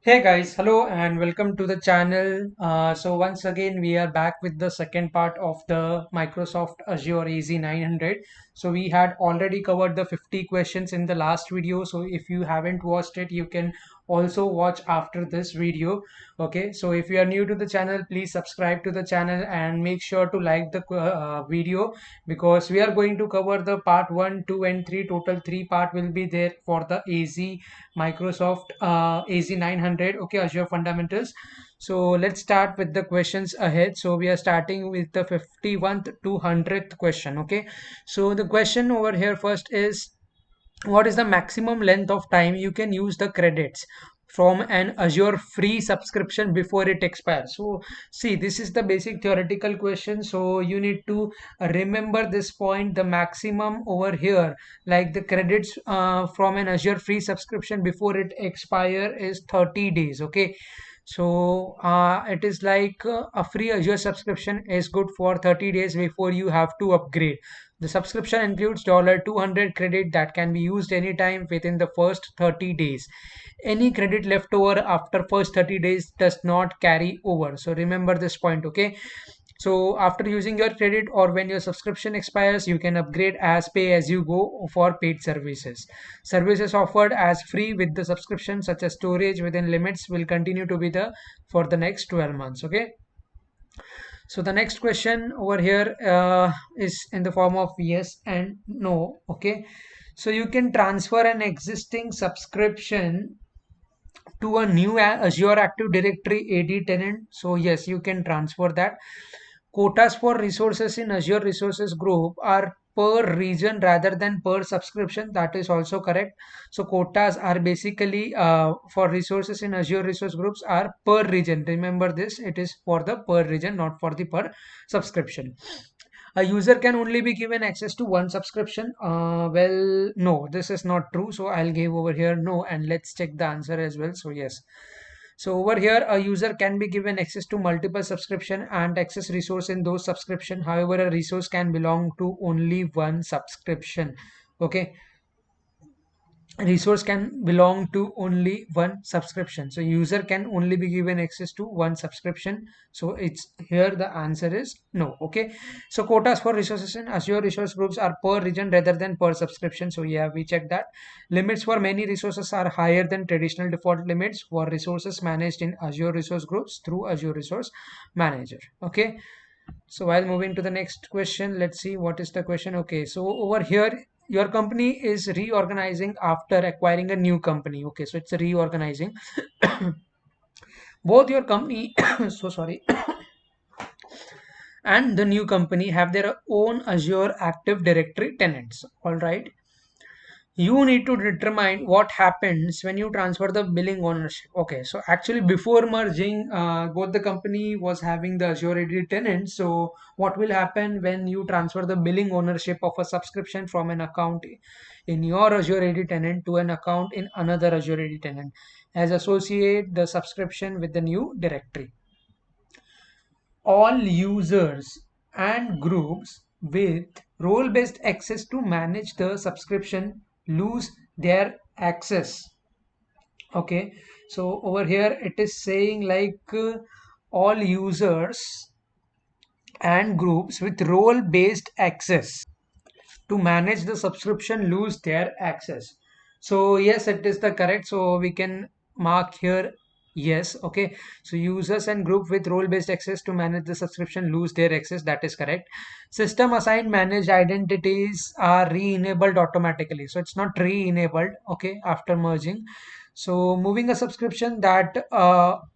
Hey guys, hello and welcome to the channel. So once again, we are back with the second part of the Microsoft Azure AZ-900. So we had already covered the 50 questions in the last video. So if you haven't watched it, you can also watch after this video. Okay, so if you are new to the channel, please subscribe to the channel and make sure to like the video because we are going to cover the part 1, 2 and 3. Total 3 part will be there for the AZ Microsoft AZ-900, okay, Azure Fundamentals. So let's start with the questions ahead. So we are starting with the 51st to 100th question, okay. So the question over here first is, what is the maximum length of time you can use the credits from an Azure free subscription before it expires? So see, this is the basic theoretical question, so you need to remember this point. The maximum over here, like the credits from an Azure free subscription before it expire, is 30 days, okay. So it is like a free Azure subscription is good for 30 days before you have to upgrade. The subscription includes $200 credit that can be used anytime within the first 30 days. Any credit left over after first 30 days does not carry over. So remember this point, okay? So after using your credit or when your subscription expires, you can upgrade as pay as you go for paid services. Services offered as free with the subscription, such as storage within limits, will continue to be the for the next 12 months. Okay. So the next question over here is in the form of yes and no. Okay. So you can transfer an existing subscription to a new Azure Active Directory AD tenant. So yes, you can transfer that. Quotas for resources in Azure Resources Group are per region rather than per subscription. That is also correct. So quotas are basically for resources in Azure Resource Groups are per region. Remember this, it is for the per region, not for the per subscription. A user can only be given access to one subscription. Well, no, this is not true. So I'll give over here no, and let's check the answer as well. So yes. So over here, a user can be given access to multiple subscription and access resource in those subscription. However, a resource can belong to only one subscription. Okay, resource can belong to only one subscription, so user can only be given access to one subscription. So it's here the answer is no. Okay, so quotas for resources in Azure Resource Groups are per region rather than per subscription. So yeah, we checked that. Limits for many resources are higher than traditional default limits for resources managed in Azure Resource Groups through Azure Resource Manager. Okay, so while moving to the next question, let's see what is the question. Okay, so over here, your company is reorganizing after acquiring a new company. Okay, so it's a reorganizing. Both your company, so sorry, and the new company have their own Azure Active Directory tenants. All right, you need to determine what happens when you transfer the billing ownership. Okay, so actually before merging, both the company was having the Azure AD tenant. So what will happen when you transfer the billing ownership of a subscription from an account in your Azure AD tenant to an account in another Azure AD tenant, as associate the subscription with the new directory? All users and groups with role-based access to manage the subscription lose their access. Okay, so over here it is saying like all users and groups with role-based access to manage the subscription lose their access. So yes, it is the correct, so we can mark here yes. Okay, so users and group with role based access to manage the subscription lose their access, that is correct. System assigned managed identities are re-enabled automatically, so it's not re-enabled, okay, after merging. So moving a subscription that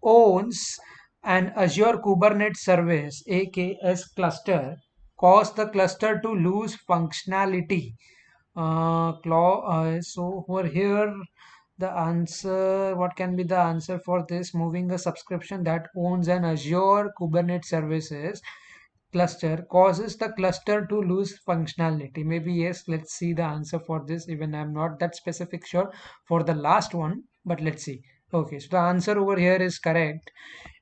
owns an Azure Kubernetes service, AKS cluster, cause the cluster to lose functionality. So over here, the answer, what can be the answer for this? Moving a subscription that owns an Azure Kubernetes services cluster causes the cluster to lose functionality. Maybe yes, let's see the answer for this. Even I'm not that specific sure for the last one, but let's see. Okay, so the answer over here is correct.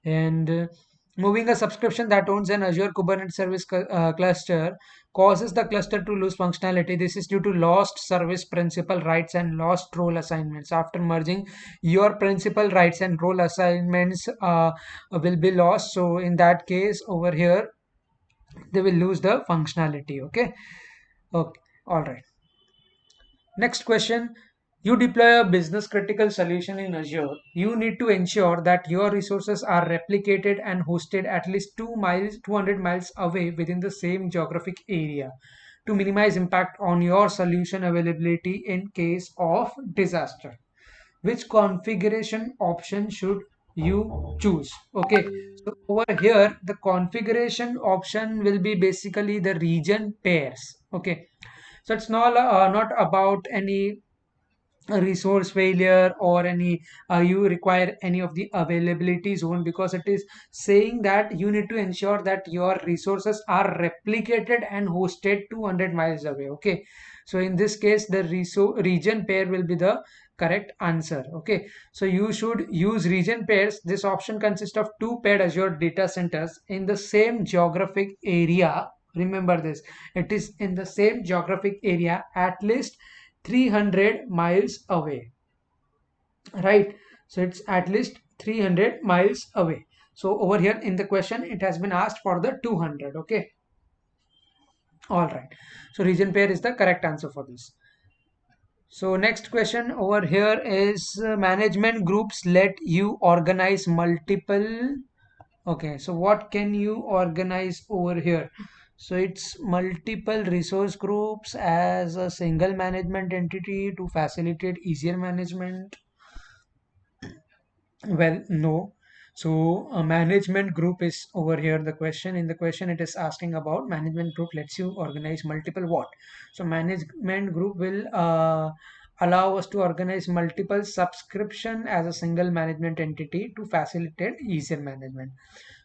And Moving a subscription that owns an Azure Kubernetes service cluster causes the cluster to lose functionality. This is due to lost service principal rights and lost role assignments. After merging, your principal rights and role assignments will be lost. So in that case, over here, they will lose the functionality. Okay. Okay. All right. Next question. You deploy a business critical solution in Azure. You need to ensure that your resources are replicated and hosted at least 200 miles away within the same geographic area to minimize impact on your solution availability in case of disaster. Which configuration option should you choose? Okay, so over here, the configuration option will be basically the region pairs. Okay, so it's not about any resource failure or any you require any of the availability zone, because it is saying that you need to ensure that your resources are replicated and hosted 200 miles away. Okay, so in this case the region pair will be the correct answer. Okay, so you should use region pairs. This option consists of two paired Azure data centers in the same geographic area. Remember this, it is in the same geographic area at least 300 miles away, right? So it's at least 300 miles away. So over here in the question it has been asked for the 200. Okay, all right, so region pair is the correct answer for this. So next question over here is management groups let you organize multiple. Okay, so what can you organize over here? So it's multiple resource groups as a single management entity to facilitate easier management. Well, no. So a management group is over here the question. In the question, it is asking about management group lets you organize multiple what? So management group will allow us to organize multiple subscription as a single management entity to facilitate easier management.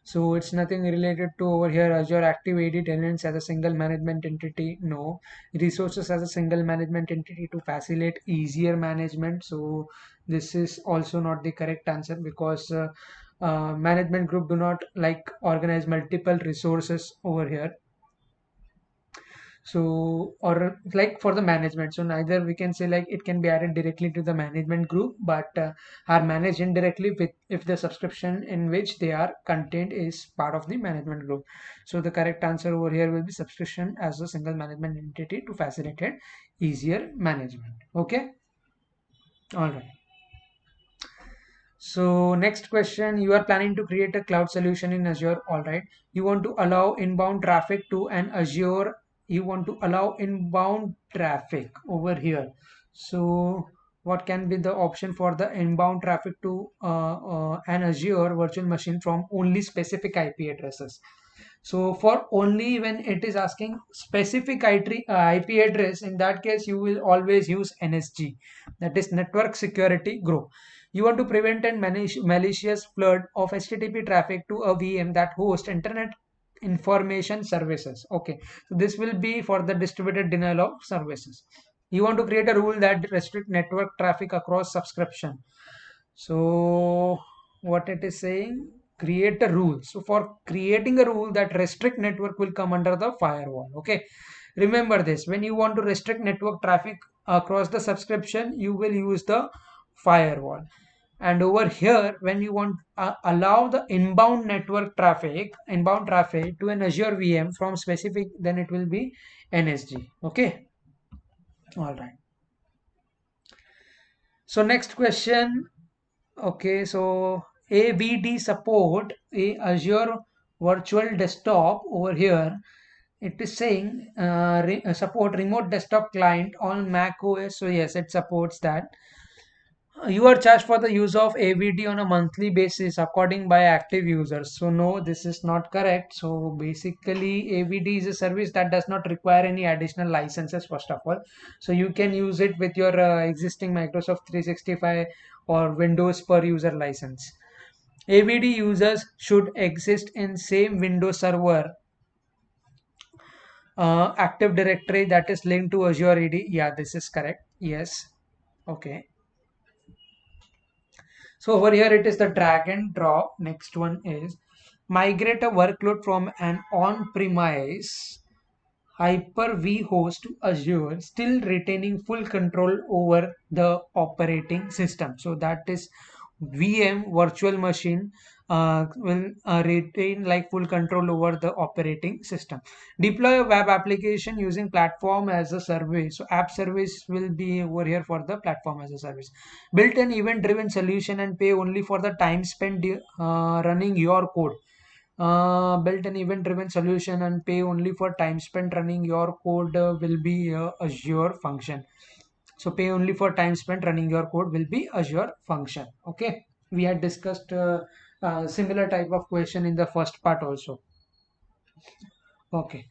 So it's nothing related to over here Azure Active AD tenants as a single management entity. No. Resources as a single management entity to facilitate easier management. So this is also not the correct answer, because management group do not like organize multiple resources over here. So or like for the management, so neither we can say like it can be added directly to the management group, but are managed indirectly with if the subscription in which they are contained is part of the management group. So the correct answer over here will be subscription as a single management entity to facilitate easier management. Okay, all right. So next question, you are planning to create a cloud solution in Azure. All right. You want to allow inbound traffic to an Azure. You want to allow inbound traffic over here. So what can be the option for the inbound traffic to an Azure virtual machine from only specific IP addresses? So for only when it is asking specific IP address, in that case you will always use NSG, that is Network Security Group. You want to prevent and manage malicious flood of HTTP traffic to a VM that hosts Internet Information Services. Okay, so this will be for the distributed denial of services. You want to create a rule that restrict network traffic across subscription. So what it is saying, create a rule. So for creating a rule that restrict network will come under the firewall. Okay, remember this, when you want to restrict network traffic across the subscription, you will use the firewall. And over here, when you want allow the inbound traffic to an Azure VM from specific, then it will be NSG. Okay, all right. So next question. Okay, so AVD support a Azure Virtual Desktop over here. It is saying support remote desktop client on Mac OS. So yes, it supports that. You are charged for the use of AVD on a monthly basis according by active users. So no, this is not correct. So basically AVD is a service that does not require any additional licenses first of all. So you can use it with your existing Microsoft 365 or Windows per user license. AVD users should exist in same Windows server Active Directory that is linked to Azure AD. Yeah, this is correct. Yes. Okay. So over here it is the drag and drop. Next one is migrate a workload from an on-premise Hyper-V host to Azure, still retaining full control over the operating system. So that is VM virtual machine will retain like full control over the operating system. Deploy a web application using platform as a service. So app service will be over here for the platform as a service. Build an event-driven solution and pay only for the time spent running your code. Built an event-driven solution and pay only for time spent running your code will be Azure function. So pay only for time spent running your code will be Azure function. Okay. We had discussed similar type of question in the first part also. Okay.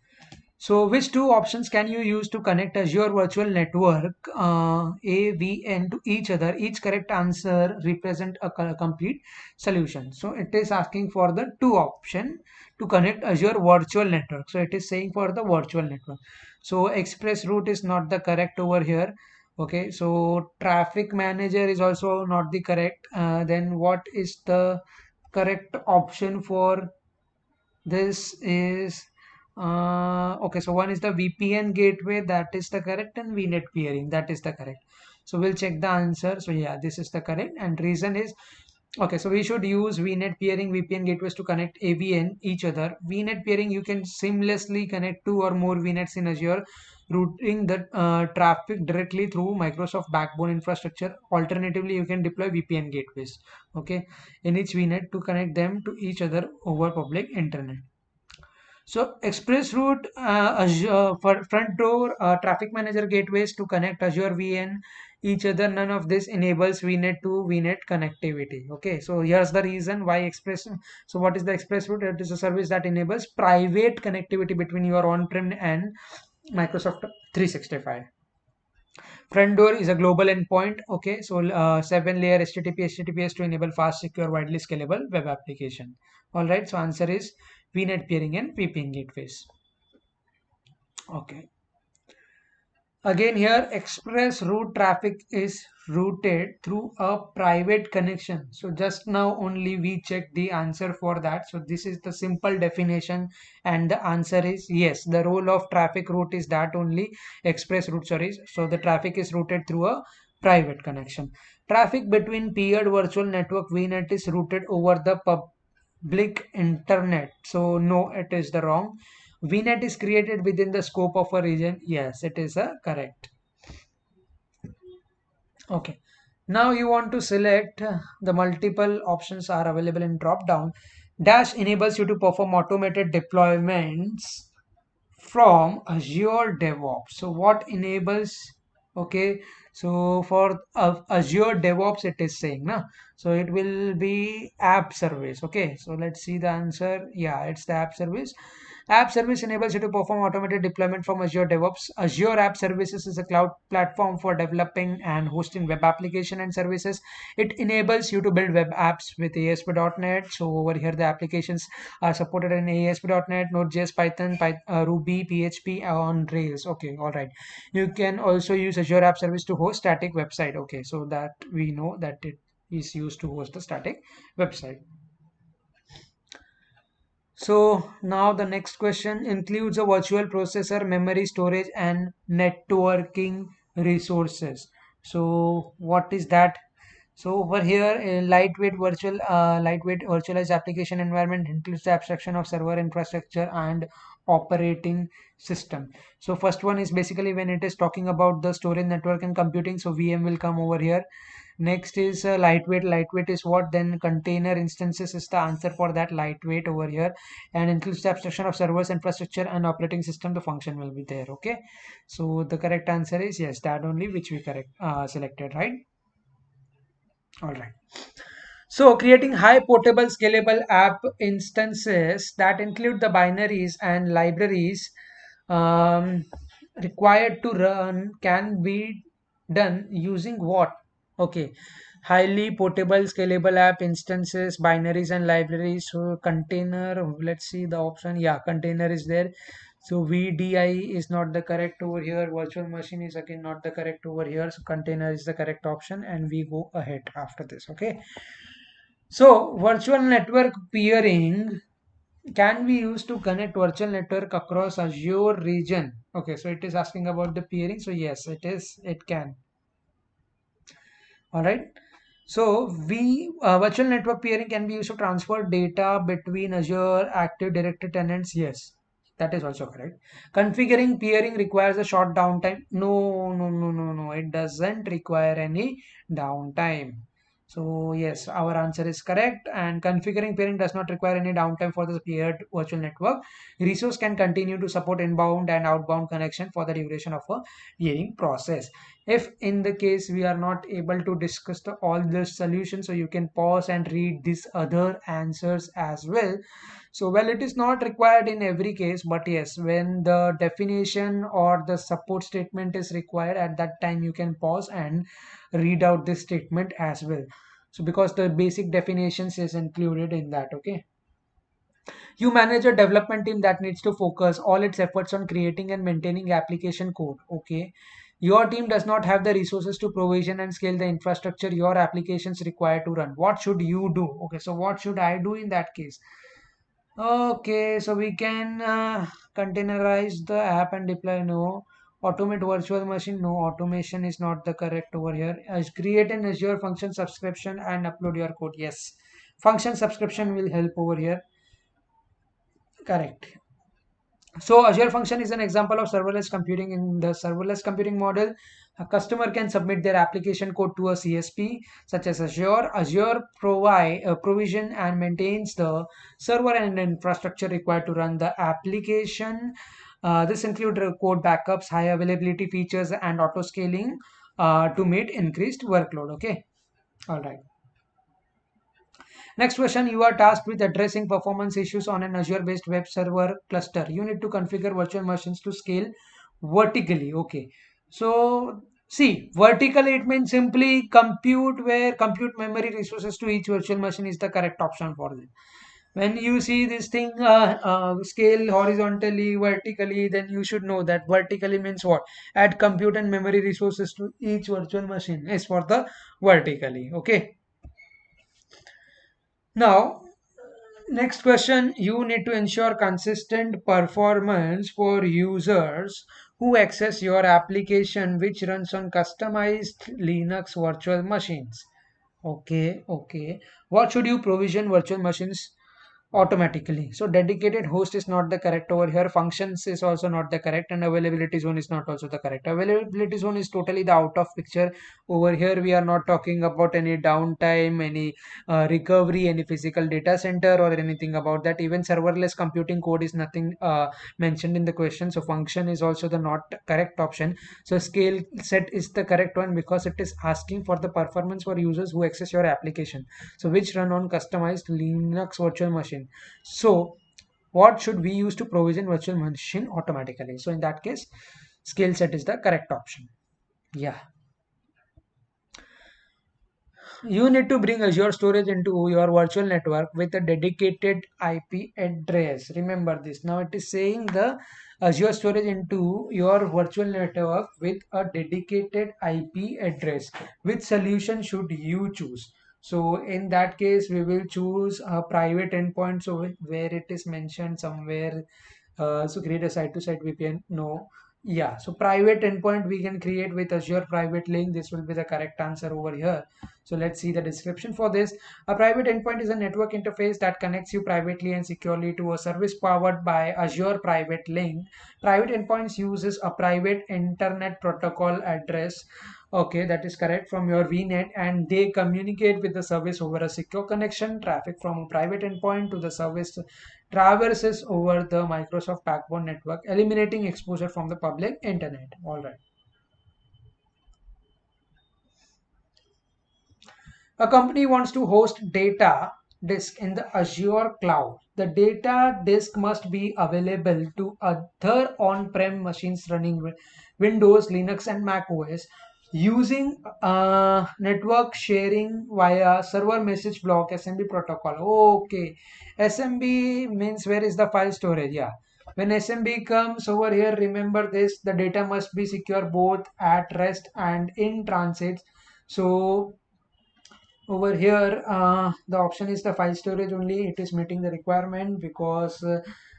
So, which two options can you use to connect Azure Virtual Network AVN to each other? Each correct answer represent a complete solution. So, it is asking for the two option to connect Azure Virtual Network. So, it is saying for the virtual network. So, express route is not the correct over here. Okay, so traffic manager is also not the correct. Then what is the correct option for this is okay, so one is the VPN gateway, that is the correct, and VNet peering, that is the correct. So we'll check the answer. So yeah, this is the correct, and reason is okay. So we should use VNet peering, VPN gateways to connect AVN each other. VNet peering, you can seamlessly connect two or more VNets in Azure, routing the traffic directly through Microsoft backbone infrastructure. Alternatively, you can deploy VPN gateways. Okay, in each VNet to connect them to each other over public internet. So express route Azure, for front door traffic manager gateways to connect Azure VN each other. None of this enables VNet to VNet connectivity. Okay, so here's the reason why express. So what is the express route? It is a service that enables private connectivity between your on-prem and Microsoft 365. Front door is a global endpoint. Okay, so 7-layer HTTPS to enable fast, secure, widely scalable web application. All right, so answer is VNet peering and VPN gateways. Okay. Again here, express route traffic is routed through a private connection. So just now only we checked the answer for that. So this is the simple definition, and the answer is yes. The role of traffic route is that only express route, sorry. So the traffic is routed through a private connection. Traffic between peered virtual network VNet is routed over the public internet. So no, it is the wrong. VNet is created within the scope of a region. Yes, it is a correct. Okay. Now you want to select the multiple options are available in drop down. Dash enables you to perform automated deployments from Azure DevOps. So what enables? Okay, so for Azure DevOps, it is saying, na. So it will be app service. Okay, so let's see the answer. Yeah, it's the app service. App service enables you to perform automated deployment from Azure DevOps. Azure App Services is a cloud platform for developing and hosting web application and services. It enables you to build web apps with ASP.NET. So over here, the applications are supported in ASP.NET, Node.js, Python, Ruby, PHP on Rails. Okay, all right. You can also use Azure App Service to host static website. Okay, so that we know that it is used to host a static website. So now the next question includes a virtual processor, memory storage, and networking resources. So what is that? So over here, a lightweight virtualized application environment includes the abstraction of server infrastructure and operating system. So first one is basically when it is talking about the storage network and computing. So VM will come over here. Next is lightweight. Lightweight is what? Then container instances is the answer for that lightweight over here, and includes the abstraction of servers, infrastructure, and operating system. The function will be there. Okay, so the correct answer is yes, that only which we correct selected, right? All right. So creating high portable scalable app instances that include the binaries and libraries um, required to run can be done using what? Okay, highly portable scalable app instances, binaries and libraries. So container, let's see the option. Yeah, container is there. So VDI is not the correct over here. Virtual machine is again not the correct over here. So container is the correct option, and we go ahead after this. Okay. So virtual network peering. can be used to connect virtual network across Azure region. Okay, so it is asking about the peering. So yes, it is. It can. All right. So virtual network peering can be used to transfer data between Azure Active Directory tenants. Yes, that is also correct. Configuring peering requires a short downtime. No, no, no, no, no. It doesn't require any downtime. So yes, our answer is correct. And configuring peering does not require any downtime for the peered virtual network. Resource can continue to support inbound and outbound connection for the duration of a peering process. If in the case we are not able to discuss all the solutions, so you can pause and read these other answers as well. So well, it is not required in every case, but yes, when the definition or the support statement is required, at that time you can pause and read out this statement as well. So because the basic definitions is included in that. Okay, you manage a development team that needs to focus all its efforts on creating and maintaining application code. Okay. Your team does not have the resources to provision and scale the infrastructure your applications require to run. What should you do? Okay, so what should I do in that case? Okay, so we can containerize the app and deploy. No. Automate virtual machine. No, automation is not the correct over here. As create an Azure function subscription and upload your code. Yes, function subscription will help over here. Correct. So Azure Function is an example of serverless computing. In the serverless computing model, a customer can submit their application code to a CSP such as Azure. Azure provide provision and maintains the server and infrastructure required to run the application. This includes code backups, high availability features, and auto scaling to meet increased workload. Okay, all right. Next question, you are tasked with addressing performance issues on an Azure-based web server cluster. You need to configure virtual machines to scale vertically. Okay. So, see, vertically it means simply compute where compute memory resources to each virtual machine is the correct option for them. When you see this thing scale horizontally, vertically, then you should know that vertically means what? Add compute and memory resources to each virtual machine is for the vertically. Okay. Now, next question, you need to ensure consistent performance for users who access your application which runs on customized Linux virtual machines. Okay, okay. What should you provision virtual machines automatically? So dedicated host is not the correct over here. Functions is also not the correct, and availability zone is not also the correct. Availability zone is totally the out of picture. Over here we are not talking about any downtime, any recovery, any physical data center or anything about that. Even serverless computing code is nothing mentioned in the question. So function is also the not correct option. So scale set is the correct one because it is asking for the performance for users who access your application, so which run on customized Linux virtual machine. So what should we use to provision virtual machine automatically? So in that case, scale set is the correct option. Yeah. You need to bring Azure storage into your virtual network with a dedicated IP address. Remember this. Now it is saying the Azure storage into your virtual network with a dedicated IP address. Which solution should you choose? So in that case, we will choose a private endpoint. So where it is mentioned somewhere, so create a site-to-site VPN. No. Yeah. So private endpoint we can create with Azure private link. This will be the correct answer over here. So let's see the description for this. A private endpoint is a network interface that connects you privately and securely to a service powered by Azure Private Link. Private endpoints uses a private internet protocol address. Okay, that is correct, from your VNet, and they communicate with the service over a secure connection. Traffic from a private endpoint to the service traverses over the Microsoft backbone network, eliminating exposure from the public internet. All right. A company wants to host data disk in the Azure cloud. The data disk must be available to other on-prem machines running Windows, Linux, and Mac OS using network sharing via server message block SMB protocol. Okay, SMB means where is the file storage? Yeah. When SMB comes over here, remember this, the data must be secure both at rest and in transit. So Over here, the option is the file storage only. It is meeting the requirement because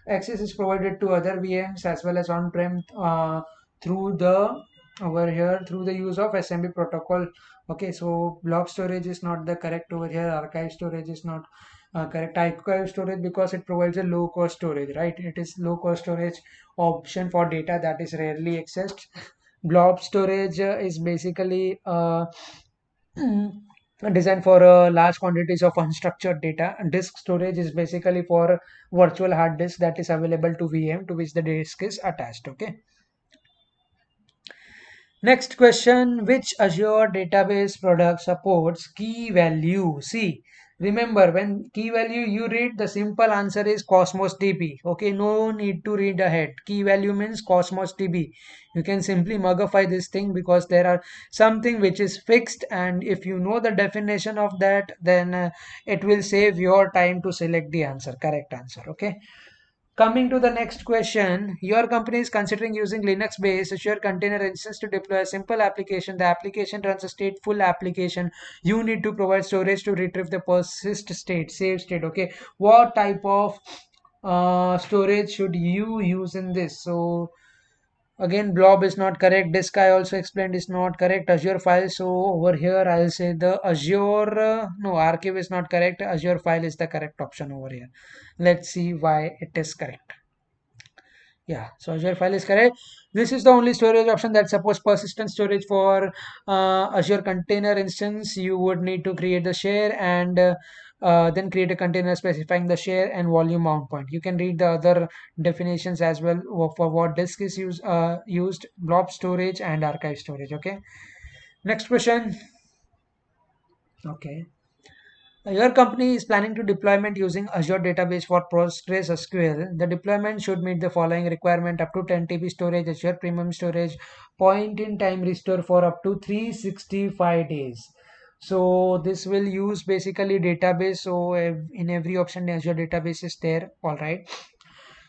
access is provided to other VMs as well as on-prem through the over here through the use of SMB protocol. Okay, so blob storage is not the correct over here. Archive storage is not correct. Archive storage because it provides a low cost storage, right? It is low cost storage option for data that is rarely accessed. Blob storage is basically designed for large quantities of unstructured data. And disk storage is basically for virtual hard disk that is available to VM to which the disk is attached. Okay. Next question, which Azure database product supports key value? See, remember when key value you read, the simple answer is Cosmos DB. Okay, no need to read ahead. Key value means Cosmos DB. You can simply mugify this thing because there are something which is fixed, and if you know the definition of that, then it will save your time to select the answer, correct answer. Okay. Coming to the next question, your company is considering using Linux-based Azure Container Instance to deploy a simple application. The application runs a stateful application. You need to provide storage to retrieve the persist state, save state. Okay, what type of storage should you use in this? So again, blob is not correct. Disk I also explained is not correct. Azure file. So over here, I'll say the Azure. No, archive is not correct. Azure file is the correct option over here. Let's see why it is correct. Yeah, so Azure file is correct. This is the only storage option that supports persistent storage for Azure Container Instance. You would need to create the share and then create a container specifying the share and volume mount point. You can read the other definitions as well for what disk is used, blob storage and archive storage. Okay. Next question. Okay. Your company is planning to deployment using Azure database for PostgreSQL. The deployment should meet the following requirement: up to 10 TB storage, Azure Premium Storage, point-in-time restore for up to 365 days. So this will use basically database. So in every option, Azure database is there. All right.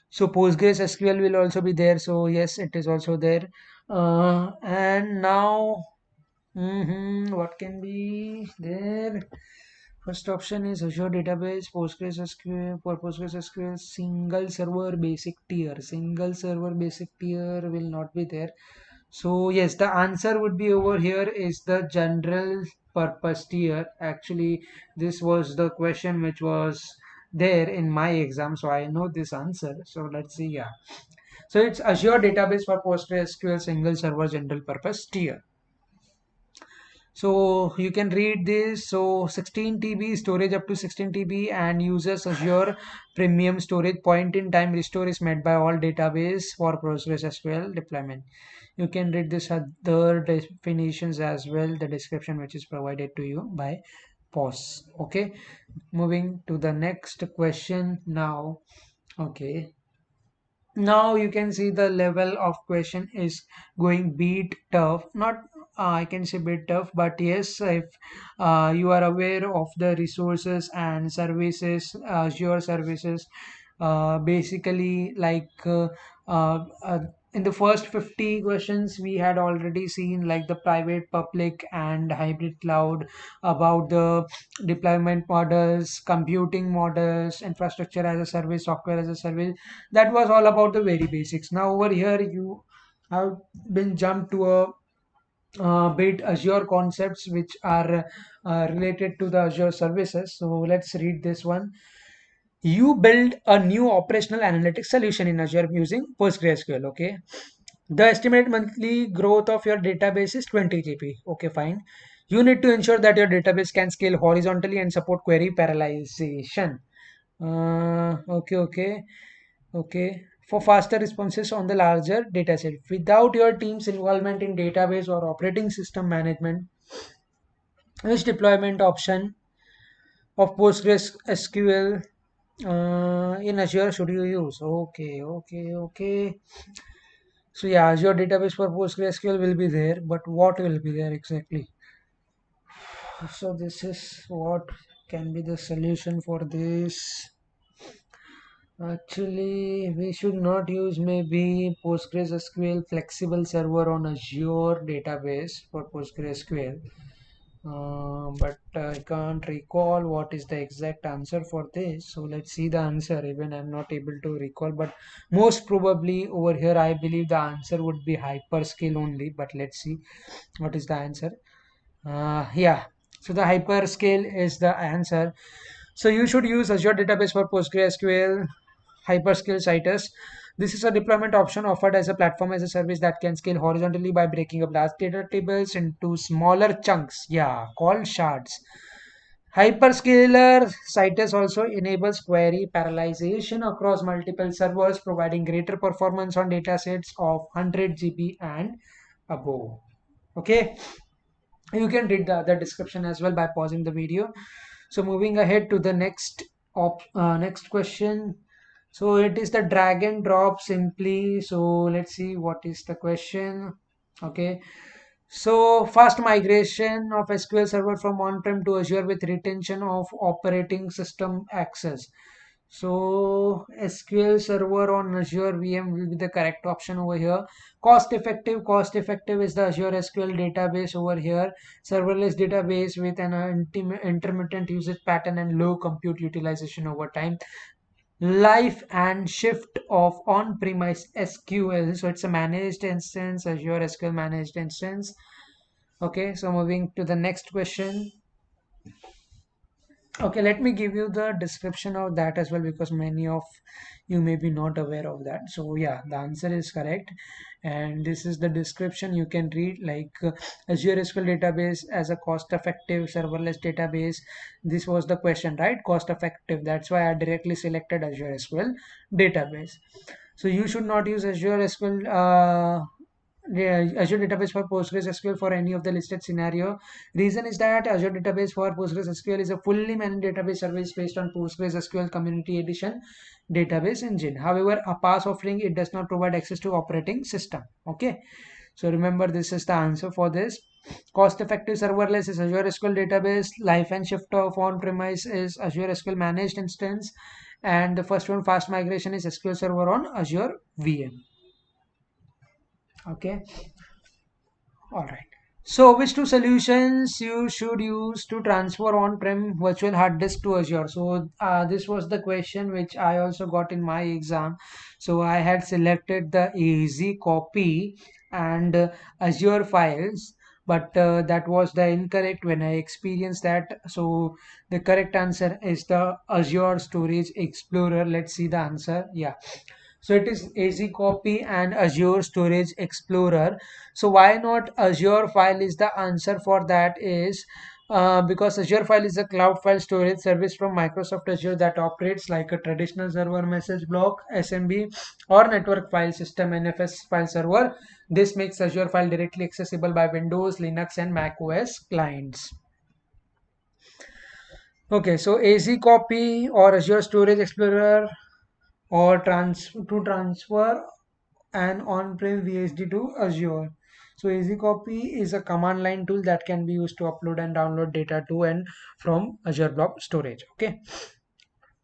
So PostgreSQL will also be there. So yes, it is also there. And now, what can be there? First option is Azure Database, PostgreSQL. For PostgreSQL, single server basic tier. Single server basic tier will not be there. So yes, the answer would be over here is the general purpose tier. Actually, this was the question which was there in my exam, so I know this answer. So let's see. Yeah. So it's Azure Database for PostgreSQL single server general purpose tier. So you can read this. So 16 TB storage up to 16 TB and uses Azure premium storage. Point in time restore is made by all database for PostgreSQL deployment. You can read this other definitions as well, the description which is provided to you by POS. Okay, moving to the next question now. Okay, now you can see the level of question is going bit tough, not I can say bit tough, but yes, if you are aware of the resources and services, Azure services, basically like in the first 50 questions we had already seen like the private, public and hybrid cloud, about the deployment models, computing models, infrastructure as a service, software as a service. That was all about the very basics. Now over here you have been jumped to a bit Azure concepts which are related to the Azure services. So let's read this one. You build a new operational analytics solution in Azure using PostgreSQL. Okay, the estimated monthly growth of your database is 20 GB. Okay, fine. You need to ensure that your database can scale horizontally and support query parallelization. Okay. Okay. For faster responses on the larger dataset. Without your team's involvement in database or operating system management, which deployment option of PostgreSQL in Azure should you use? Okay. So yeah, Azure database for PostgreSQL will be there, but what will be there exactly? So this is what can be the solution for this. Actually, we should not use maybe PostgreSQL flexible server on Azure database for PostgreSQL. But I can't recall what is the exact answer for this. So let's see the answer. Even I'm not able to recall, but most probably over here, I believe the answer would be hyperscale only. But let's see what is the answer. Yeah, so the hyperscale is the answer. So you should use Azure Database for PostgreSQL hyperscale citus. This is a deployment option offered as a platform as a service that can scale horizontally by breaking up large data tables into smaller chunks. Yeah, called shards. Hyperscaler citus also enables query parallelization across multiple servers, providing greater performance on datasets of 100 GB and above. Okay, you can read the other description as well by pausing the video. So moving ahead to the next question. So it is the drag and drop simply. So let's see what is the question. Okay, so fast migration of SQL Server from on-prem to Azure with retention of operating system access. So SQL Server on Azure VM will be the correct option over here. Cost effective is the Azure SQL database over here. Serverless database with an intermittent usage pattern and low compute utilization over time. Life and shift of on-premise SQL. So it's a managed instance, Azure SQL managed instance. Okay, so moving to the next question. Okay, let me give you the description of that as well because many of you may be not aware of that. So yeah, the answer is correct. And this is the description you can read like Azure SQL database as a cost-effective serverless database. This was the question, right? Cost-effective. That's why I directly selected Azure SQL database. So you should not use Azure SQL Azure Database for PostgreSQL for any of the listed scenario. Reason is that Azure Database for PostgreSQL is a fully managed database service based on PostgreSQL Community Edition database engine. However, a PaaS offering, it does not provide access to operating system. Okay, so remember this is the answer for this. Cost-effective serverless is Azure SQL database. Life and shift of on-premise is Azure SQL managed instance. And the first one, fast migration, is SQL Server on Azure VM. Okay. All right. So, which two solutions you should use to transfer on-prem virtual hard disk to Azure? So, this was the question which I also got in my exam. So, I had selected the AZ copy and Azure files, but that was the incorrect when I experienced that. So, the correct answer is the Azure Storage Explorer. Let's see the answer. Yeah. So it is AZ copy and Azure Storage Explorer. So why not Azure file is the answer for that is because Azure file is a cloud file storage service from Microsoft Azure that operates like a traditional server message block, SMB, or network file system NFS file server. This makes Azure file directly accessible by Windows, Linux, and Mac OS clients. Okay, so AZ copy or Azure Storage Explorer or transfer an on-prem VSD to Azure. So EasyCopy is a command line tool that can be used to upload and download data to and from Azure Blob Storage. Okay.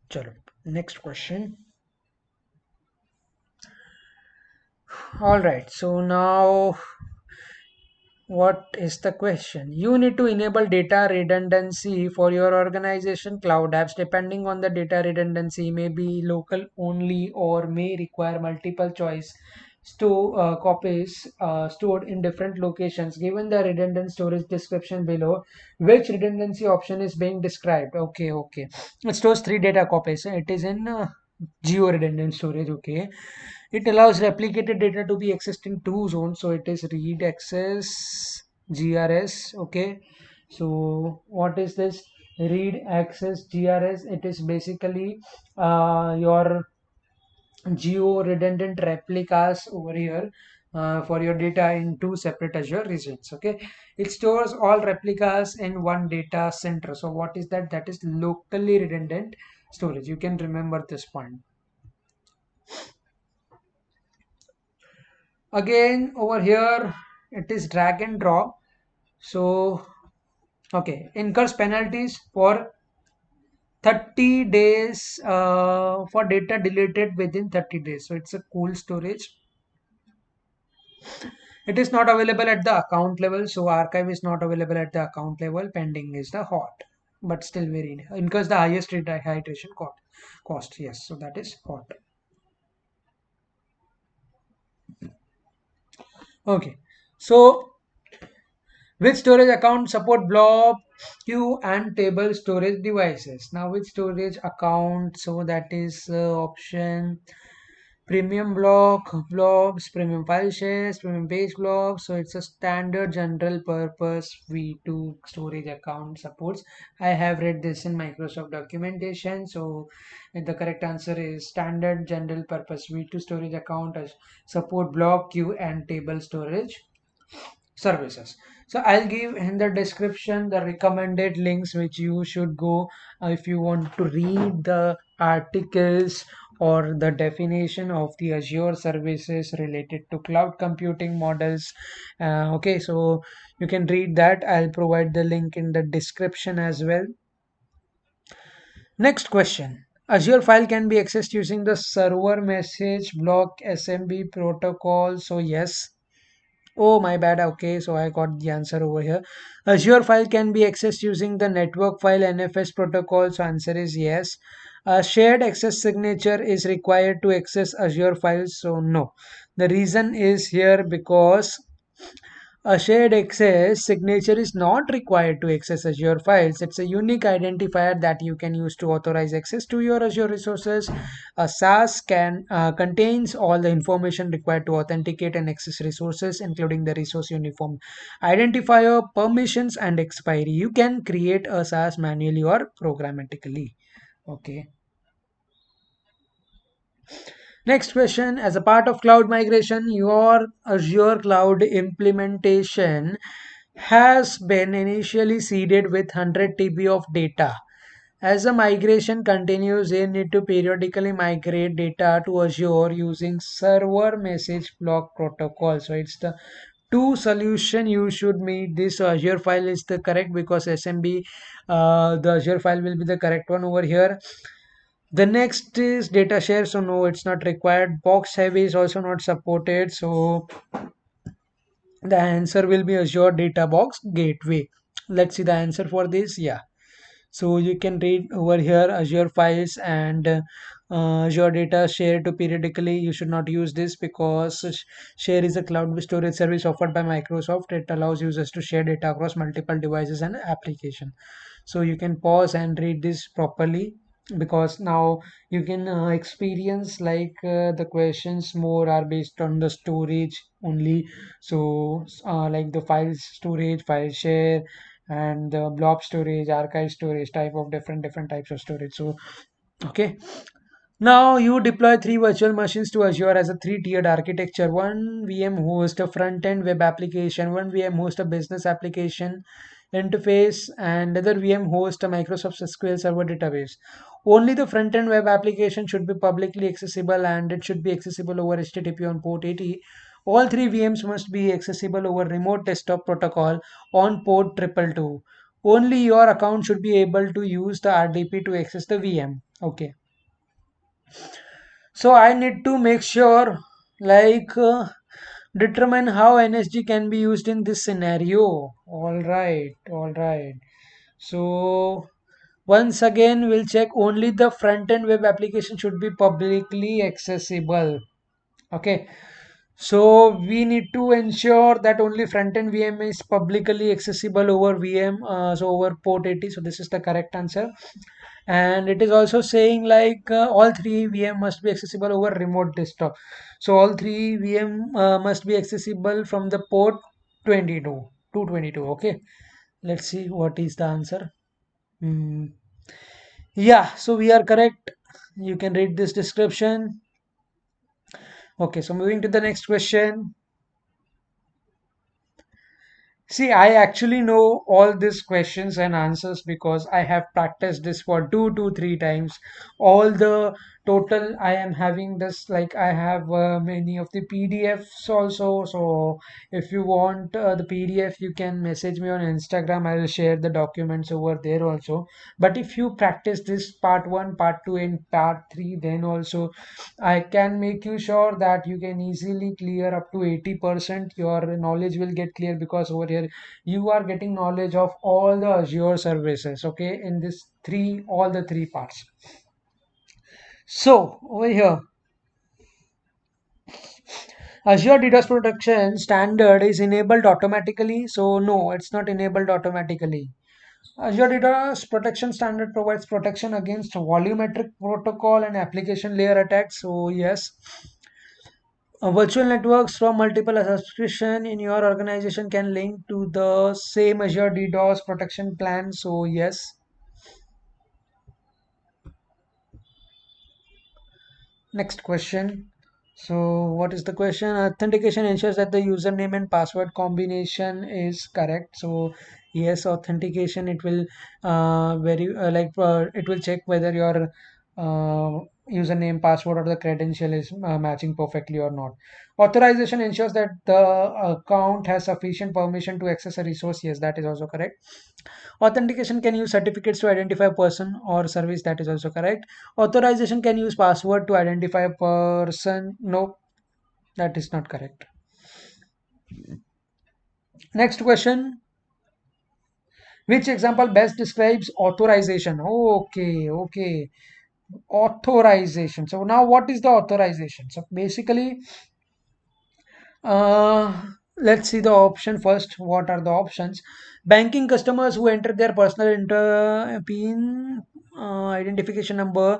Chalo. Next question. All right. So now what is the question? You need to enable data redundancy for your organization cloud apps. Depending on the data redundancy, may be local only or may require multiple choice copies stored in different locations. Given the redundant storage description below, which redundancy option is being described? Okay, okay. It stores three data copies. It is in geo redundant storage. Okay, it allows replicated data to be accessed in two zones. So it is read access GRS. Okay. So what is this? Read access GRS. It is basically your geo redundant replicas over here for your data in two separate Azure regions. Okay. It stores all replicas in one data center. So what is that? That is locally redundant storage. You can remember this point. Again over here it is drag and drop. So okay, incurs penalties for 30 days for data deleted within 30 days. So it's a cool storage. It is not available at the account level, so archive is not available at the account level. Pending is the hot, but still very incurs the highest hydration cost. Yes, so that is hot. Okay, so which storage account support blob, queue, and table storage devices? Now, which storage account? So that is option premium blobs, premium file shares, premium page blobs. So it's a standard general purpose V2 storage account supports. I have read this in Microsoft documentation. So the correct answer is standard general purpose V2 storage account as support block, queue, and table storage services. So I'll give in the description the recommended links which you should go if you want to read the articles or the definition of the Azure services related to cloud computing models. Okay, so you can read that. I'll provide the link in the description as well. Next question. Azure file can be accessed using the server message block SMB protocol. So yes. Oh, my bad. Okay, so I got the answer over here. Azure file can be accessed using the network file NFS protocol. So answer is yes. A shared access signature is required to access Azure files. So no. The reason is here because a shared access signature is not required to access Azure files. It's a unique identifier that you can use to authorize access to your Azure resources. A SaaS can contains all the information required to authenticate and access resources, including the resource uniform identifier, permissions, and expiry. You can create a SaaS manually or programmatically. Okay. Next question. As a part of cloud migration, your Azure cloud implementation has been initially seeded with 100 TB of data. As the migration continues, you need to periodically migrate data to Azure using server message block protocol. So it's the two solution you should meet this. So Azure file is the correct because SMB, the Azure file will be the correct one over here. The next is data share. So no, it's not required. Box heavy is also not supported. So the answer will be Azure Data Box Gateway. Let's see the answer for this. Yeah. So you can read over here Azure files and Azure data share to periodically. You should not use this because share is a cloud storage service offered by Microsoft. It allows users to share data across multiple devices and application. So you can pause and read this properly because now you can experience like the questions more are based on the storage only. So like the files storage, file share, and the blob storage, archive storage, type of different types of storage. So okay, now you deploy three virtual machines to Azure as a three-tiered architecture. One VM host a front-end web application, one VM host a business application interface, and other VM host a Microsoft SQL Server database. Only the front-end web application should be publicly accessible and it should be accessible over HTTP on port 80. All three VMs must be accessible over remote desktop protocol on port 222. Only your account should be able to use the RDP to access the VM. Okay. So I need to make sure like determine how NSG can be used in this scenario. All right, all right. So once again, we'll check only the front end web application should be publicly accessible. Okay. So we need to ensure that only front-end VM is publicly accessible over VM, so over port 80. So this is the correct answer. And it is also saying like all three VM must be accessible over remote desktop. So all three VM must be accessible from the port 22, 222. Okay. Let's see what is the answer. Hmm. Yeah, so we are correct. You can read this description. Okay, so moving to the next question. See, I actually know all these questions and answers because I have practiced this for two to three times. All the total, I am having this, like I have many of the PDFs also. So if you want the PDF, you can message me on Instagram. I will share the documents over there also. But if you practice this part one, part two, and part three, then also I can make you sure that you can easily clear up to 80%. Your knowledge will get clear because over here you are getting knowledge of all the Azure services, okay, in this three, all the three parts. So over here, Azure DDoS protection standard is enabled automatically. So no, it's not enabled automatically. Azure DDoS protection standard provides protection against volumetric protocol and application layer attacks. So yes, virtual networks from multiple subscription in your organization can link to the same Azure DDoS protection plan. So yes. Next question. So, what is the question? Authentication ensures that the username and password combination is correct. So, yes, authentication it will it will check whether your username, password, or the credential is matching perfectly or not. Authorization ensures that the account has sufficient permission to access a resource. Yes, that is also correct. Authentication can use certificates to identify a person or service. That is also correct. Authorization can use password to identify a person. No, that is not correct. Next question. Which example best describes authorization? Okay, okay. Authorization. So now what is the authorization? So basically, let's see the option first. What are the options? Banking customers who enter their personal PIN identification number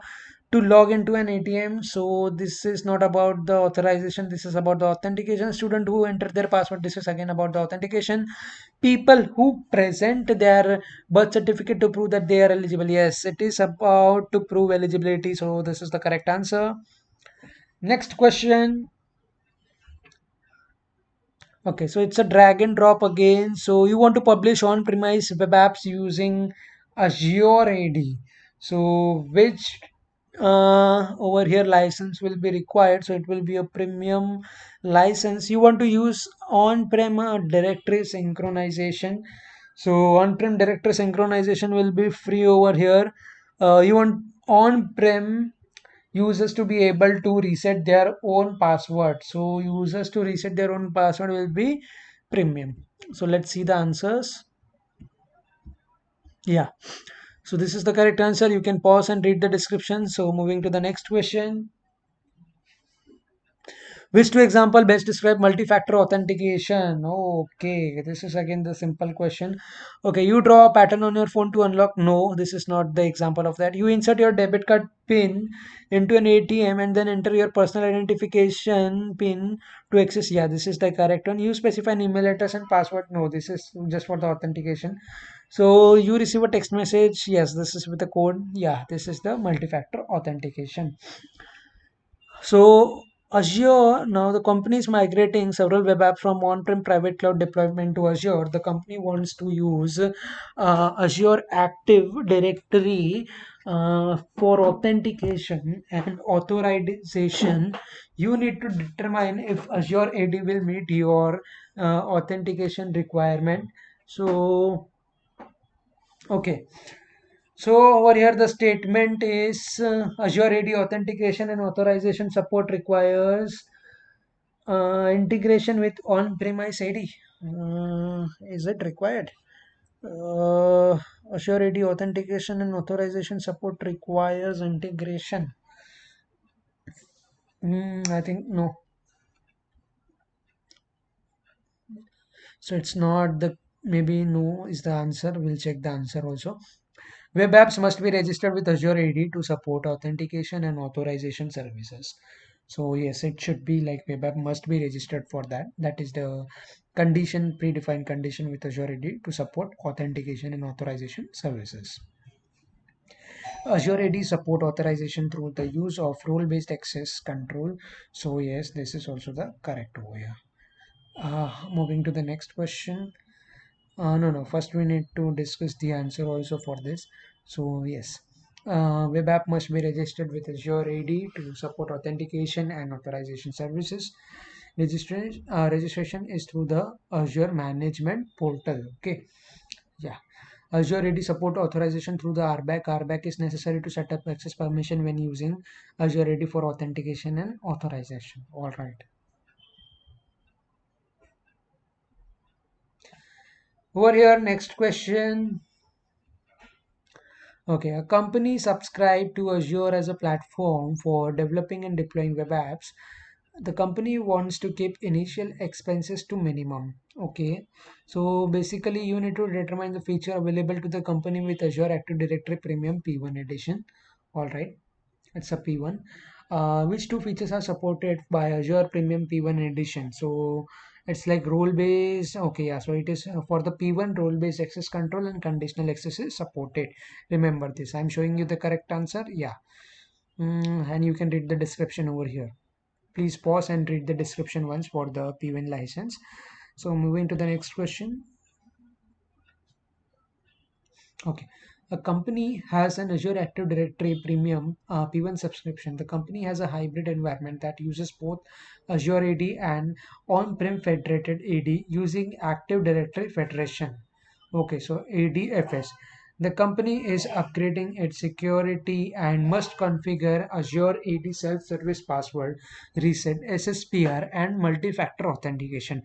to log into an ATM. So this is not about the authorization. This is about the authentication. Student who enter their password. This is again about the authentication. People who present their birth certificate to prove that they are eligible. Yes, it is about to prove eligibility. So this is the correct answer. Next question. Okay, so it's a drag and drop again. So you want to publish on-premise web apps using Azure AD. So which over here license will be required? So it will be a premium license. You want to use on-prem directory synchronization. So on-prem directory synchronization will be free over here. You want on-prem users to be able to reset their own password. So users to reset their own password will be premium. So let's see the answers. Yeah. So this is the correct answer. You can pause and read the description. So moving to the next question. Which two example best describe multi-factor authentication? Okay, this is again the simple question. Okay, you draw a pattern on your phone to unlock. No, this is not the example of that. You insert your debit card pin into an ATM and then enter your personal identification pin to access. Yeah, this is the correct one. You specify an email address and password. No, this is just for the authentication. So you receive a text message. Yes, this is with the code. Yeah, this is the multi-factor authentication. So Azure, now the company is migrating several web apps from on-prem private cloud deployment to Azure. The company wants to use Azure Active Directory for authentication and authorization. You need to determine if Azure AD will meet your authentication requirement. So, okay. So over here the statement is Azure AD authentication and authorization support requires integration with on-premise AD. Is it required? Uh, Azure AD authentication and authorization support requires integration. I think no. So it's not the maybe no is the answer. We'll check the answer also. Web apps must be registered with Azure AD to support authentication and authorization services. So yes, it should be like web app must be registered for that. That is the condition, predefined condition with Azure AD to support authentication and authorization services. Azure AD support authorization through the use of role-based access control. So yes, this is also the correct way. Moving to the next question. No, no. First, we need to discuss the answer also for this. So, yes, web app must be registered with Azure AD to support authentication and authorization services. Registration is through the Azure Management Portal. Okay, yeah. Azure AD support authorization through the RBAC. RBAC is necessary to set up access permission when using Azure AD for authentication and authorization. All right. Over here, next question. Okay, a company subscribed to Azure as a platform for developing and deploying web apps. The company wants to keep initial expenses to minimum. Okay, so basically you need to determine the feature available to the company with Azure Active Directory Premium P1 edition. All right, it's a P1. Which two features are supported by Azure Premium P1 edition? So it's like role based. Okay, yeah. So it is for the P1 role based access control and conditional access is supported. Remember this. I'm showing you the correct answer. Yeah. And you can read the description over here. Please pause and read the description once for the P1 license. So moving to the next question. Okay. A company has an Azure Active Directory Premium P1 subscription. The company has a hybrid environment that uses both Azure AD and on-prem federated AD using Active Directory Federation. Okay, so ADFS. The company is upgrading its security and must configure Azure AD self-service password, reset, SSPR, and multi-factor authentication.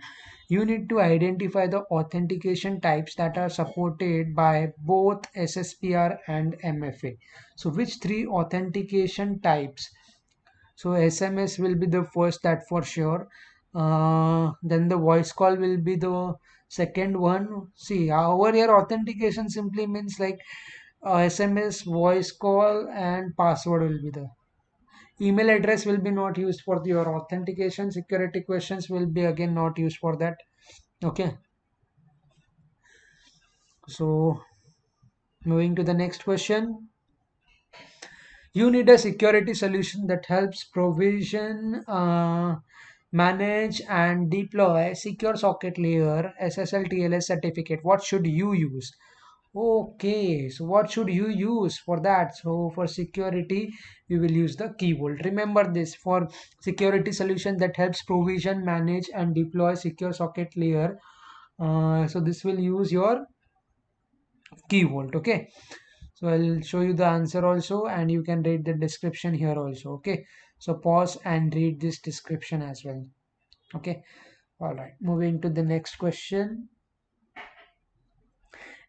You need to identify the authentication types that are supported by both SSPR and MFA. So which three authentication types? So SMS will be the first, that for sure. Then the voice call will be the second one. See, over here authentication simply means like SMS, voice call, and password will be the email address will be not used for your authentication. Security questions will be again not used for that. Okay, so moving to the next question. You need a security solution that helps provision, manage, and deploy secure socket layer SSL TLS certificate. What should you use? Okay, so what should you use for that? So for security, we will use the Key Vault. Remember this, for security solution that helps provision, manage, and deploy secure socket layer. So this will use your Key Vault. Okay. So I'll show you the answer also, and you can read the description here also. Okay. So pause and read this description as well. Okay. All right. Moving to the next question.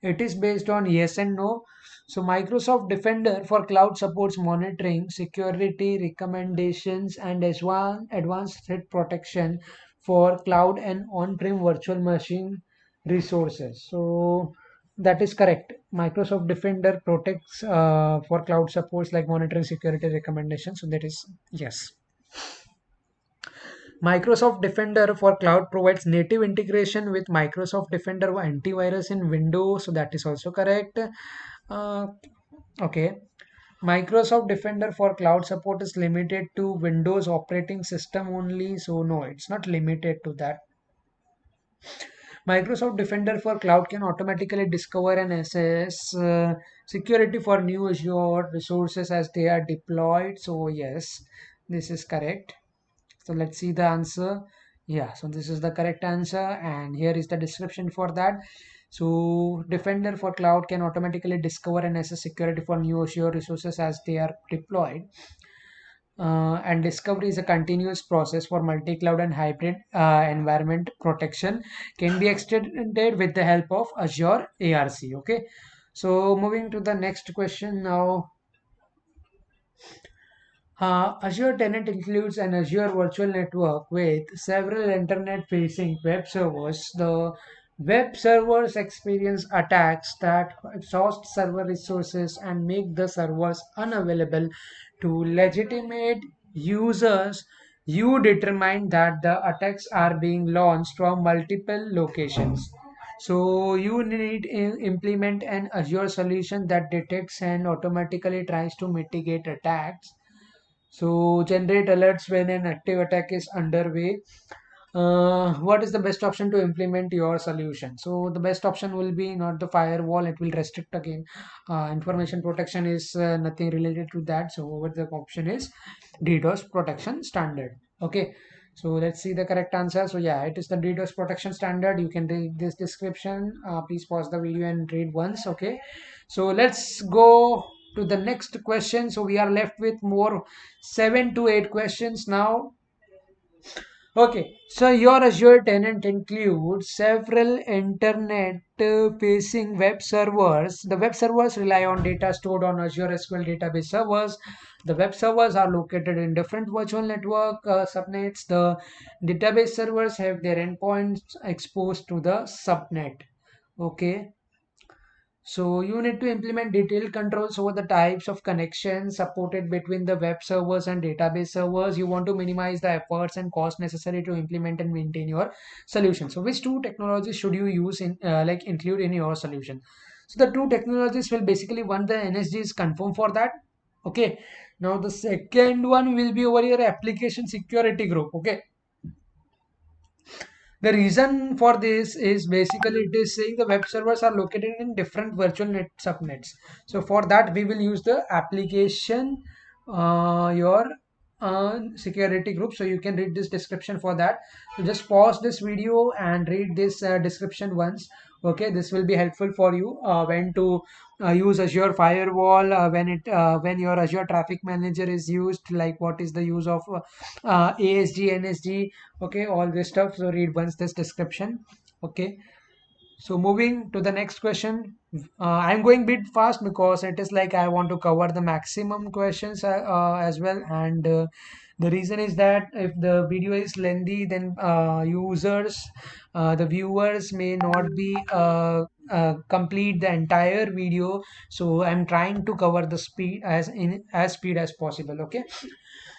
It is based on yes and no. So Microsoft Defender for cloud supports monitoring, security recommendations, and advanced threat protection for cloud and on-prem virtual machine resources. So that is correct. Microsoft Defender protects for cloud supports like monitoring, security recommendations. So that is yes. Microsoft Defender for Cloud provides native integration with Microsoft Defender antivirus in Windows, so that is also correct. Uh, okay. Microsoft Defender for Cloud support is limited to Windows operating system only, so no, it's not limited to that. Microsoft Defender for Cloud can automatically discover and assess security for new Azure resources as they are deployed. So yes, this is correct. So let's see the answer. Yeah, so this is the correct answer, and here is the description for that. So Defender for Cloud can automatically discover and assess security for new Azure resources as they are deployed. And discovery is a continuous process for multi-cloud and hybrid environment protection, can be extended with the help of Azure ARC. Okay, so moving to the next question now. Azure Tenant includes an Azure virtual network with several internet-facing web servers. The web servers experience attacks that exhaust server resources and make the servers unavailable to legitimate users. You determine that the attacks are being launched from multiple locations. So you need to implement an Azure solution that detects and automatically tries to mitigate attacks, so generate alerts when an active attack is underway. What is the best option to implement your solution? So the best option will be not the firewall. It will restrict again. Information protection is nothing related to that. So what the option is DDoS protection standard. Okay. So let's see the correct answer. So yeah, it is the DDoS protection standard. You can read this description. Please pause the video and read once. Okay. So let's go to the next question. So we are left with more 7 to 8 questions now. Okay, so your Azure tenant includes several internet facing web servers. The web servers rely on data stored on Azure SQL database servers. The web servers are located in different virtual network subnets. The database servers have their endpoints exposed to the subnet. Okay, so you need to implement detailed controls over the types of connections supported between the web servers and database servers. You want to minimize the efforts and cost necessary to implement and maintain your solution. So which two technologies should you use in like include in your solution? So the two technologies will basically one, the NSG is confirmed for that. Okay. Now the second one will be over your application security group. Okay. The reason for this is basically it is saying the web servers are located in different virtual net subnets. So for that we will use the application your security group. So you can read this description for that. So just pause this video and read this description once. Okay, this will be helpful for you when to use Azure firewall, when your Azure traffic manager is used, like what is the use of ASG, NSG. Okay, all this stuff. So read once this description. Okay, so moving to the next question. I'm going bit fast because it is like I want to cover the maximum questions as well. And the reason is that if the video is lengthy, then the viewers may not be complete the entire video. So I'm trying to cover the speed as speed as possible. Okay.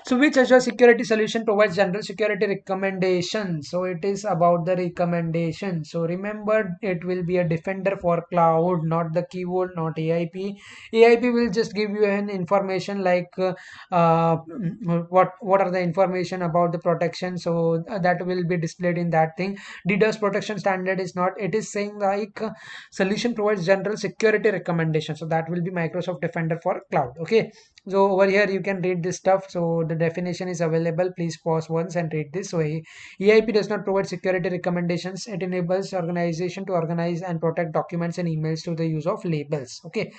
So which Azure security solution provides general security recommendations? So it is about the recommendation. So remember, it will be a defender for cloud, not the keyword, not AIP. AIP will just give you an information like what are the information about the protection. So that will be displayed in that thing. DDoS protection standard is not. It is saying like solution provides general security recommendation. So that will be Microsoft Defender for cloud. Okay. So over here you can read this stuff. So the definition is available. Please pause once and read this. So EIP does not provide security recommendations. It enables organization to organize and protect documents and emails through the use of labels. Okay.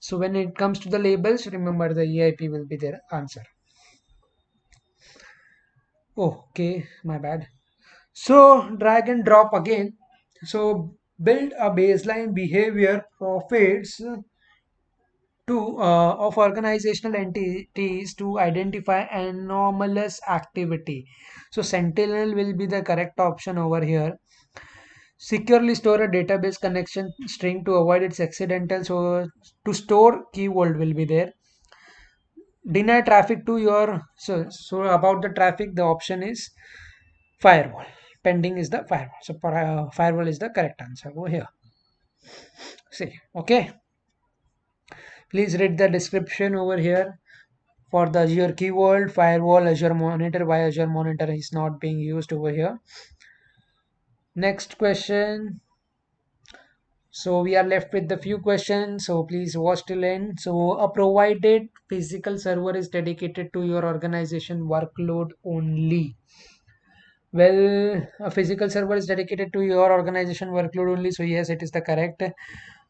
So when it comes to the labels, remember the EIP will be their answer. Okay, my bad. So drag and drop again. So build a baseline behavior profits to of organizational entities to identify anomalous activity. So Sentinel will be the correct option over here. Securely store a database connection string to avoid its accidental. So to store keyword will be there. Deny traffic to your so about the traffic the option is firewall. Pending is the firewall. So firewall is the correct answer over here. See, okay. Please read the description over here. For the Azure keyword, firewall, Azure monitor, why Azure monitor is not being used over here. Next question. So we are left with the few questions. So please watch till end. So a provided physical server is dedicated to your organization workload only. Well, a physical server is dedicated to your organization workload only. So yes, it is the correct.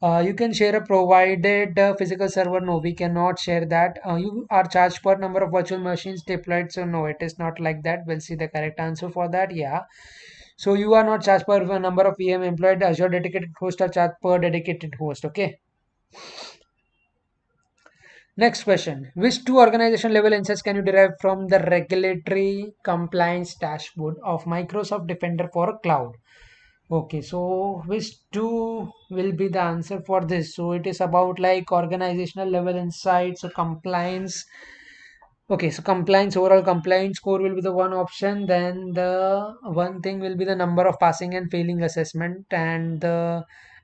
You can share a provided physical server. No, we cannot share that. You are charged per number of virtual machines deployed. So no, it is not like that. We'll see the correct answer for that. Yeah. So you are not charged per number of VM employed. Azure dedicated host are charged per dedicated host. Okay. Next question. Which two organization level insights can you derive from the regulatory compliance dashboard of Microsoft Defender for Cloud? Okay, so which two will be the answer for this? So it is about like organizational level insights, so compliance. Okay, so compliance, overall compliance score will be the one option. Then the one thing will be the number of passing and failing assessment. And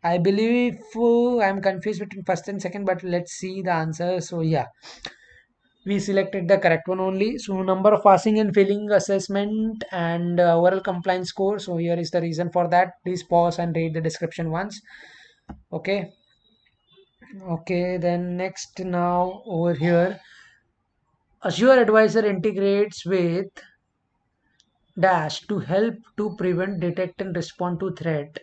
I believe I'm confused between first and second, but let's see the answer. So yeah, We selected the correct one only. So number of passing and failing assessment and overall compliance score. So here is the reason for that. Please pause and read the description once. Okay. Okay. Then next now over here, Azure Advisor integrates with Dash to help to prevent, detect, and respond to threat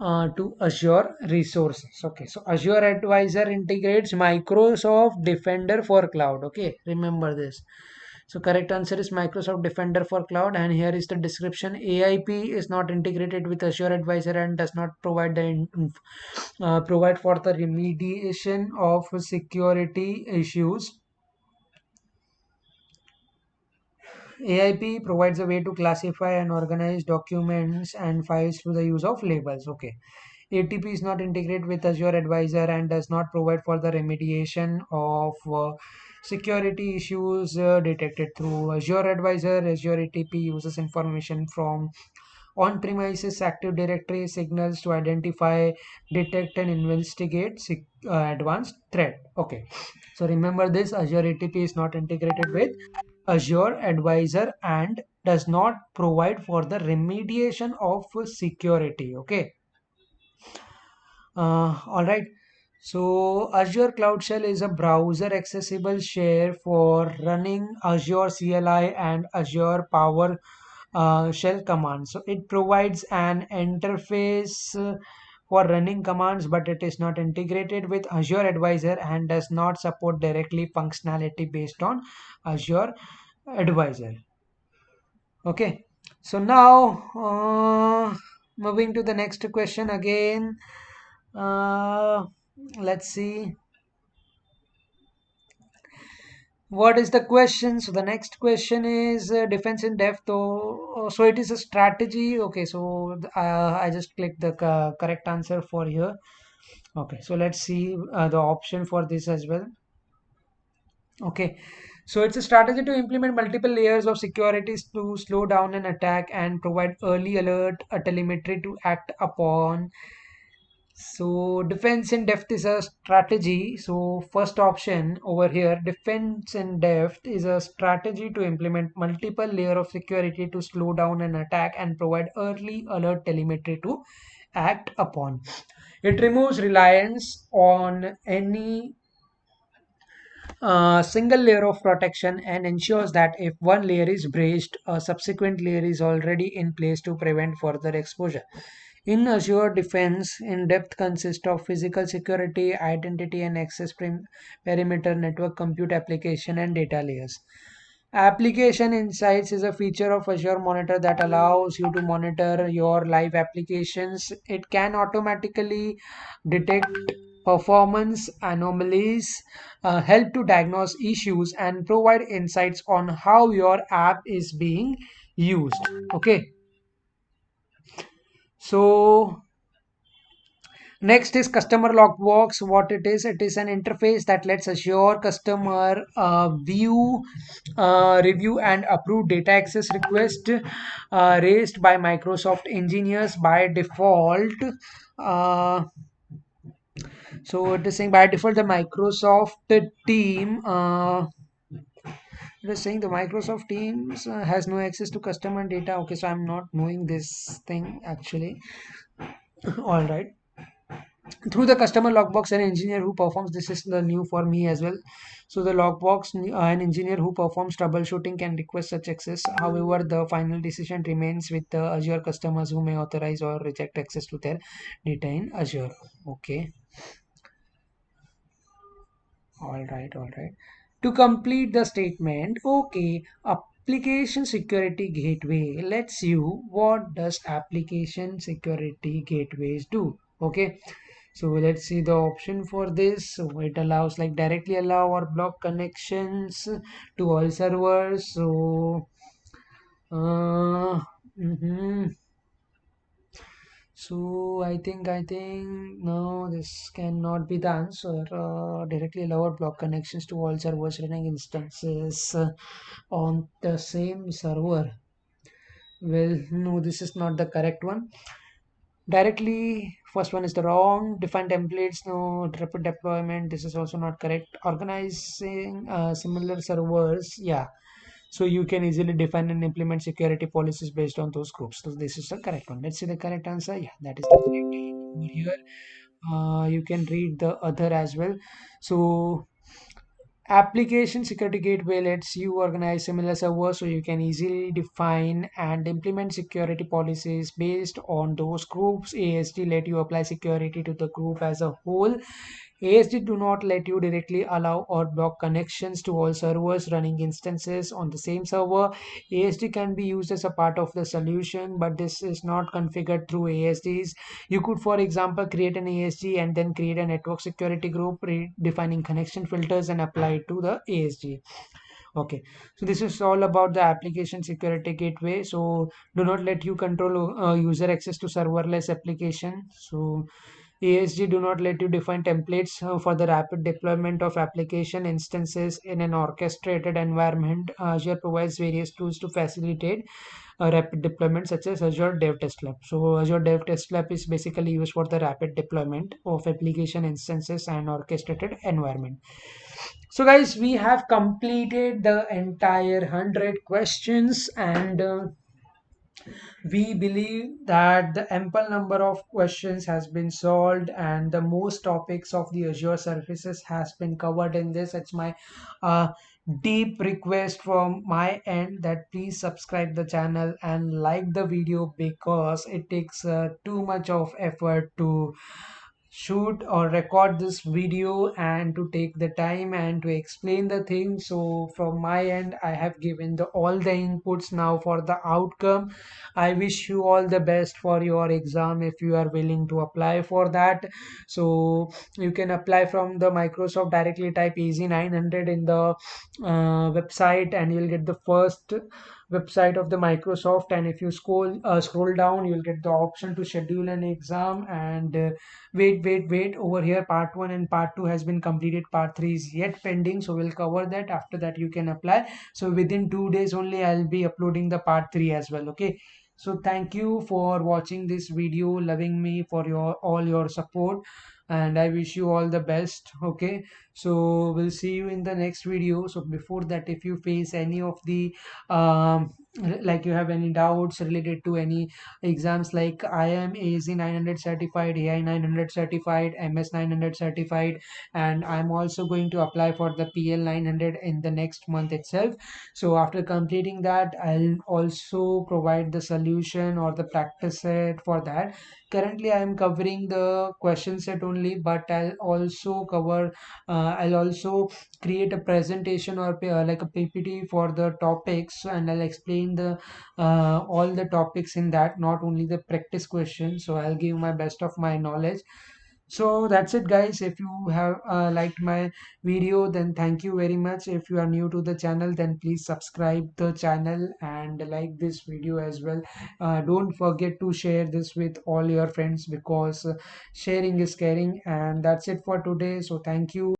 to Azure resources. Okay, so Azure Advisor integrates Microsoft Defender for Cloud. Okay, remember this. So correct answer is Microsoft Defender for Cloud, and here is the description. AIP is not integrated with Azure Advisor and does not provide provide for the remediation of security issues. AIP provides a way to classify and organize documents and files through the use of labels. Okay. ATP is not integrated with Azure Advisor and does not provide for the remediation of security issues detected through Azure Advisor. Azure ATP uses information from on-premises Active Directory signals to identify, detect, and investigate advanced threat. Okay, so remember this: Azure ATP is not integrated with Azure Advisor and does not provide for the remediation of security. Okay. All right. So Azure Cloud Shell is a browser accessible share for running Azure CLI and Azure Power Shell commands. So it provides an interface for running commands, but it is not integrated with Azure Advisor and does not support directly functionality based on Azure Advisor. Okay. So now moving to the next question again. Uh, let's see. What is the question? So the next question is defense in depth. So it is a strategy. Okay, so I just clicked the correct answer for here. Okay, so let's see the option for this as well. Okay, so it's a strategy to implement multiple layers of securities to slow down an attack and provide early alert telemetry to act upon. So defense in depth is a strategy. So first option over here, defense in depth is a strategy to implement multiple layer of security to slow down an attack and provide early alert telemetry to act upon. It removes reliance on any single layer of protection and ensures that if one layer is breached, a subsequent layer is already in place to prevent further exposure. In Azure Defense, in-depth consists of physical security, identity and access perimeter, network compute application, and data layers. Application Insights is a feature of Azure Monitor that allows you to monitor your live applications. It can automatically detect performance anomalies, help to diagnose issues, and provide insights on how your app is being used. Okay, so next is customer logbox. What it is an interface that lets Azure customer view, review, and approve data access request raised by Microsoft engineers by default. Uh, so it is saying by default the Microsoft team. It is saying the Microsoft Teams has no access to customer data. Okay, so I'm not knowing this thing actually. All right. Through the customer logbox, an engineer who performs this is the new for me as well. So the logbox, an engineer who performs troubleshooting can request such access. However, the final decision remains with the Azure customers who may authorize or reject access to their data in Azure. Okay. All right. To complete the statement, okay, application security gateway lets you. What does application security gateways do? Okay, so let's see the option for this. So it allows like directly allow or block connections to all servers. So, uh, mhm. So I think no, this cannot be the answer. Directly allow or block connections to all servers running instances on the same server. Well, no, this is not the correct one. Directly, first one is the wrong. Define templates, no. Rapid deployment, this is also not correct. Organizing similar servers, yeah. So you can easily define and implement security policies based on those groups. So this is the correct one. Let's see the correct answer. Yeah, that is the correct. Over here, you can read the other as well. So application security gateway lets you organize similar servers so you can easily define and implement security policies based on those groups. ASD let you apply security to the group as a whole. ASD do not let you directly allow or block connections to all servers running instances on the same server. ASD can be used as a part of the solution, but this is not configured through ASDs. You could, for example, create an ASD and then create a network security group, defining connection filters and apply it to the ASD. Okay, so this is all about the application security gateway. So do not let you control user access to serverless application. So ASG do not let you define templates for the rapid deployment of application instances in an orchestrated environment. Azure provides various tools to facilitate rapid deployment, such as Azure Dev Test Lab. So Azure Dev Test Lab is basically used for the rapid deployment of application instances and orchestrated environment. So guys, we have completed the entire 100 questions, and we believe that the ample number of questions has been solved and the most topics of the Azure services has been covered in this. It's my uh, deep request from my end that please subscribe the channel and like the video, because it takes too much of effort to shoot or record this video and to take the time and to explain the thing. So from my end, I have given the all the inputs. Now for the outcome, I wish you all the best for your exam if you are willing to apply for that. So you can apply from the Microsoft, directly type AZ-900 in the website and you'll get the first website of the Microsoft. And if you scroll down, you'll get the option to schedule an exam. And wait, over here part 1 and part 2 has been completed, part 3 is yet pending, so we'll cover that. After that you can apply. So within 2 days only I'll be uploading the part 3 as well. Okay, so thank you for watching this video, loving me for your all your support, and I wish you all the best. Okay, so we'll see you in the next video. So before that, if you face any of the like you have any doubts related to any exams, like I am AZ-900 certified, AI-900 certified, MS-900 certified, and I'm also going to apply for the PL-900 in the next month itself. So after completing that, I'll also provide the solution or the practice set for that. Currently I am covering the question set only, but I'll also create a presentation or like a PPT for the topics, and I'll explain the all the topics in that, not only the practice questions. So I'll give my best of my knowledge. So that's it guys. If you have liked my video, then thank you very much. If you are new to the channel, then please subscribe the channel and like this video as well. Don't forget to share this with all your friends, because sharing is caring. And that's it for today. So thank you.